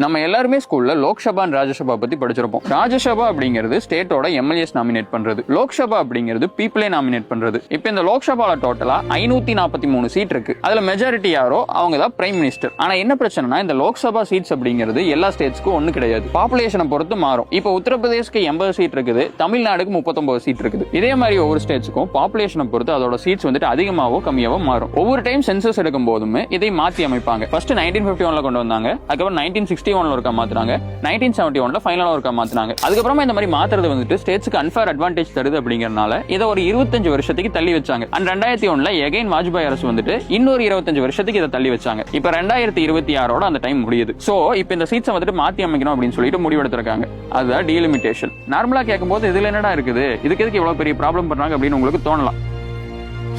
நம்ம எல்லாருமே ஸ்கூல்ல லோக்சபா ராஜ்யசபா பத்தி படிச்சிருப்போம். ராஜ்யசபா அப்படிங்கிறது ஸ்டேட்டோட எம்எல்ஏஸ் நாமினேட் பண்றது, லோக்சபா அப்படிங்கிறது பீப்புளே நாமினேட் பண்றது. இப்போ இந்த லோக்சபால டோட்டலா 543 சீட் இருக்கு. அதுல மெஜாரிட்டி யாரோ அவங்க தான் பிரைம் மினிஸ்டர். ஆனா என்ன பிரச்சனைனா இந்த லோக்சபா சீட்ஸ் அப்படிங்கிறது எல்லா ஸ்டேட்ஸ்க்கும் ஒண்ணு கிடையாது, பாப்புலேஷனை பொறுத்து மாறும். இப்போ உத்தரப்பிரதேஷ்க்கு 80 சீட் இருக்குது, தமிழ்நாடுக்கு 39 சீட் இருக்குது. இதே மாதிரி ஒவ்வொரு ஸ்டேட்ஸ்க்கும் பாப்புலேஷனை பொறுத்து அதோட சீட்ஸ் வந்துட்டு அதிகமாவோ கம்மியாவோ மாறும். ஒவ்வொரு டைம் சென்சஸ் எடுக்கும் போதுமே இதை மாத்தி அமைப்பாங்க. ஃபர்ஸ்ட் 1951ல கொண்டு வந்தாங்க, அதுக்கப்புறம் 1961ல ஒருக்கா மாத்துறாங்க, 1971ல ஃபைனலா ஒருக்கா மாத்துனாங்க. அதுக்கப்புறமா இந்த மாதிரி மாத்துறது வந்துட்டு ஸ்டேட்ஸ்க்கு அன்ஃபேர் அட்வான்டேஜ் தருது அப்படிங்கறனால இதை ஒரு 25 வருஷத்துக்கு தள்ளி வச்சாங்க. அண்ட் 2001ல எகைன் வாஜ்பாய் அரசு வந்துட்டு இன்னொரு 25 வருஷத்துக்கு இதை தள்ளி வச்சாங்க. இப்ப 2026ஓட அந்த டைம் முடியுது. சோ இப்போ இந்த சீட்ஸை வந்துட்டு மாத்தி அமைக்கணும் அப்படின்னு சொல்லிட்டு முடிவெடுத்திருக்காங்க. அதுதான் டீலிமிட்டேஷன். நார்மலா கேட்கும்போது இதுல என்னடா இருக்குது, இதுக்கு எதுக்கு இவ்வளவு பெரிய ப்ராப்ளம் பண்றாங்க அப்படின்னு உங்களுக்கு தோணலாம்.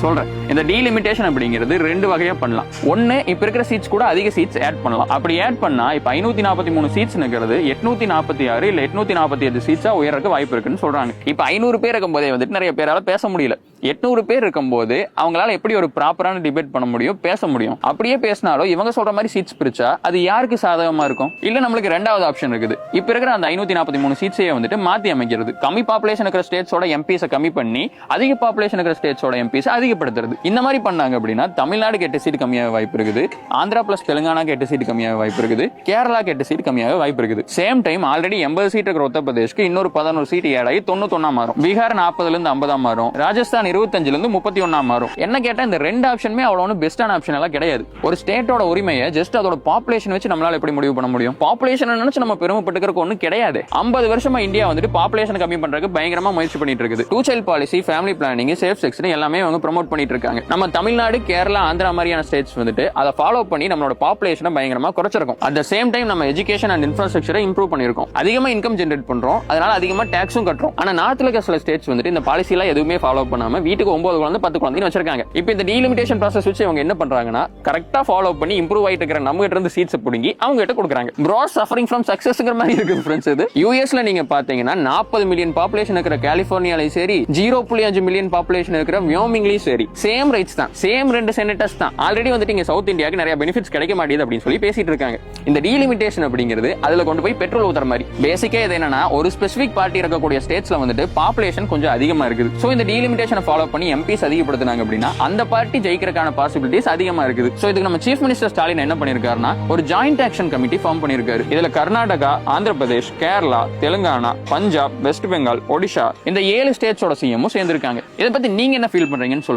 சொல்றேன், இந்த டீலிமிட்டேஷன் அப்படிங்கிறது ரெண்டு வகையா பண்ணலாம். ஒன்னு, இப்ப இருக்கிற சீட்ஸ் கூட அதிக சீட்ஸ் ஆட் பண்ணலாம். அப்படி ஆட் பண்ணா இப்ப 543 சீட்ஸ் இருக்கிறது 846 இல்ல 845 சீட்ஸா உயரக்கு வாய்ப்பு இருக்குன்னு சொல்றாங்க. இப்ப 500 பேர் இருக்கும்போதே வந்துட்டு நிறைய பேரால பேச முடியல. 800 பேர் இருக்கும்போது அவங்களால எப்படி ஒரு ப்ராப்பரான டிபேட் பண்ண முடியும், பேச முடியும்? அப்படியே பேசினாலும் இவங்க சொல்ற மாதிரி சீட்ஸ் பிரிச்சா அது யாருக்கு சாதகமா இருக்கும்? இல்ல நம்மளுக்கு ரெண்டாவது ஆப்ஷன் இருக்குது, இப்ப இருக்கிற அந்த 543 சீட்ஸே வந்துட்டு மாத்தி அமைக்கிறது. கம்மி பாப்புலேஷன் இருக்கிற ஸ்டேட்ஸோட எம்பிஸை கம்மி பண்ணி அதிக பாப்புலேஷன் இருக்கிற ஸ்டேட்ஸோட எம்பிஸ் அதிகப்படுத்துறது. இந்த மாதிரி பண்ணாங்க அப்படின்னா தமிழ்நாடுக்கு 8 சீட் கம்மியாக வாய்ப்பு இருக்குது, ஆந்திரா பிளஸ் தெலுங்கானாக்கு 8 சீட் கம்மியாக வாய்ப்பு இருக்குது, கேரளாக்கு 8 சீட் கம்மியாக வாய்ப்பு இருக்குது. சேம் டைம் ஆல்ரெடி 80 சீட் இருக்கிற உத்தரப்பிரதேஷ்க்கு இன்னொரு 11 சீட் ஏட் ஆகி 91 மாறும், பீகார் 40ல இருந்து 50 மாறும், ராஜஸ்தான் 25ல இருந்து 31 மாறும். என்ன கேட்டா இந்த ரெண்டு ஆப்ஷனுமே அவ்வளவு பெஸ்டான ஆப்ஷன் எல்லாம் கிடையாது. ஒரு ஸ்டேட்டோட உரிமையை ஜஸ்ட் அதோட பாப்புலேஷன் வச்சு நம்மளால எப்படி முடிவு பண்ண முடியும்? பாப்புலேஷன் நினைச்சு நம்ம பெருமைப்பட்டுக்கிறதுக்கு ஒண்ணு கிடையாது. 50 வருஷமா இந்தியா வந்துட்டு பாப்புலேஷன் கம்மி பண்றதுக்கு பயங்கரமா முயற்சி பண்ணிட்டு இருக்குது. 2 child policy, family planning, safe sex எல்லாமே அவங்க ப்ரோமோட் பண்ணிட்டு இருக்காங்க. நம்ம தமிழ்நாடு, கேரளா, ஆந்திரா மாதிரியான ஸ்டேட்ஸ் வந்துட்டு அதை ஃபாலோ பண்ணி நம்மளோட பாப்புலேஷனை பயங்கரமா குறைச்சிருக்கும். அட் த சேம் டைம் நம்ம எஜுகேஷன் அண்ட் இன்ஃப்ராஸ்ட்ரக்சரை இம்ப்ரூவ் பண்ணிருக்கோம். அதிகமா இன்கம் ஜெனரேட் பண்றோம், அதனால அதிகமா டாக்ஸும் கட்டுறோம். ஆனா நார்த்ல இருக்க சில ஸ்டேட்ஸ் வந்துட்டு இந்த பாலிசி எல்லாம் எதுவுமே ஃபாலோ பண்ணாம வீட்டுக்கு 9 குழந்தை 10 குழந்தைன்னு வச்சிருக்காங்க. இப்போ இந்த டீலிமிட்டேஷன் ப்ராசஸ் வச்சு அவங்க என்ன பண்றாங்கன்னா கரெக்டா ஃபாலோ பண்ணி இம்ப்ரூவ் ஆயிட்டு இருக்கிற நம்ம கிட்ட இருந்து சீட்ஸ் புடுங்கி அவங்க கிட்ட கொடுக்குறாங்க. ப்ராட் சஃபரிங் ஃப்ரம் சக்சஸ்ங்கிற மாதிரி இருக்கு ஃப்ரெண்ட்ஸ். இது யூஎஸ்ல நீங்க பாத்தீங்கன்னா 40 மில்லியன் பாப்புலேஷன் இருக்கிற கலிபோர்னியாலையும் சரி, 0.5 மில்லியன் பாப்புலேஷன் இருக்கிற வியோமிங்லயும் சரி, சேம் ரைட்ஸ் தான், சேம் 2 செனட்டர்ஸ் தான். ஆல்ரெடி வந்துட்டு இங்க சவுத் இந்தியாவுக்கு நிறைய பெனிஃபிட்ஸ் கிடைக்க மாட்டேது அப்படின்னு சொல்லி பேசிட்டு இருக்காங்க. இந்த டீலிமிட்டேஷன் அப்படிங்கிறது அதுல கொண்டு போய் பெட்ரோல் ஊத்துற மாதிரி. பேசிக்கா இது என்னன்னா ஒரு ஸ்பெசிபிக் பார்ட்டி இருக்கக்கூடிய ஸ்டேட்ஸ்ல வந்துட்டு பாப்புலேஷன் கொஞ்சம் அதிகமா இருக்குது. சோ இந்த டீலிமிட்டேஷனை ஃபாலோ பண்ணி எம்பிஸ் அதிகப்படுத்தினாங்க அப்படின்னா அந்த பார்ட்டி ஜெயிக்கிறதுக்கான பாசிபிலிட்டிஸ் அதிகமா இருக்குது. சோ இதுக்கு நம்ம சீஃப் மினிஸ்டர் ஸ்டாலின் என்ன பண்ணிருக்காருன்னா ஒரு ஜாயிண்ட் ஆக்ஷன் கமிட்டி ஃபார்ம் பண்ணிருக்காரு. இதுல கர்நாடகா, ஆந்திர பிரதேஷ், கேரளா, தெலுங்கானா, பஞ்சாப், வெஸ்ட் பெங்கால், ஒடிஷா இந்த 7 ஸ்டேட்ஸோட சிஎம்மும் சேர்ந்திருக்காங்க. இதை பத்தி நீங்க என்ன ஃபீல் பண்றீங்கன்னு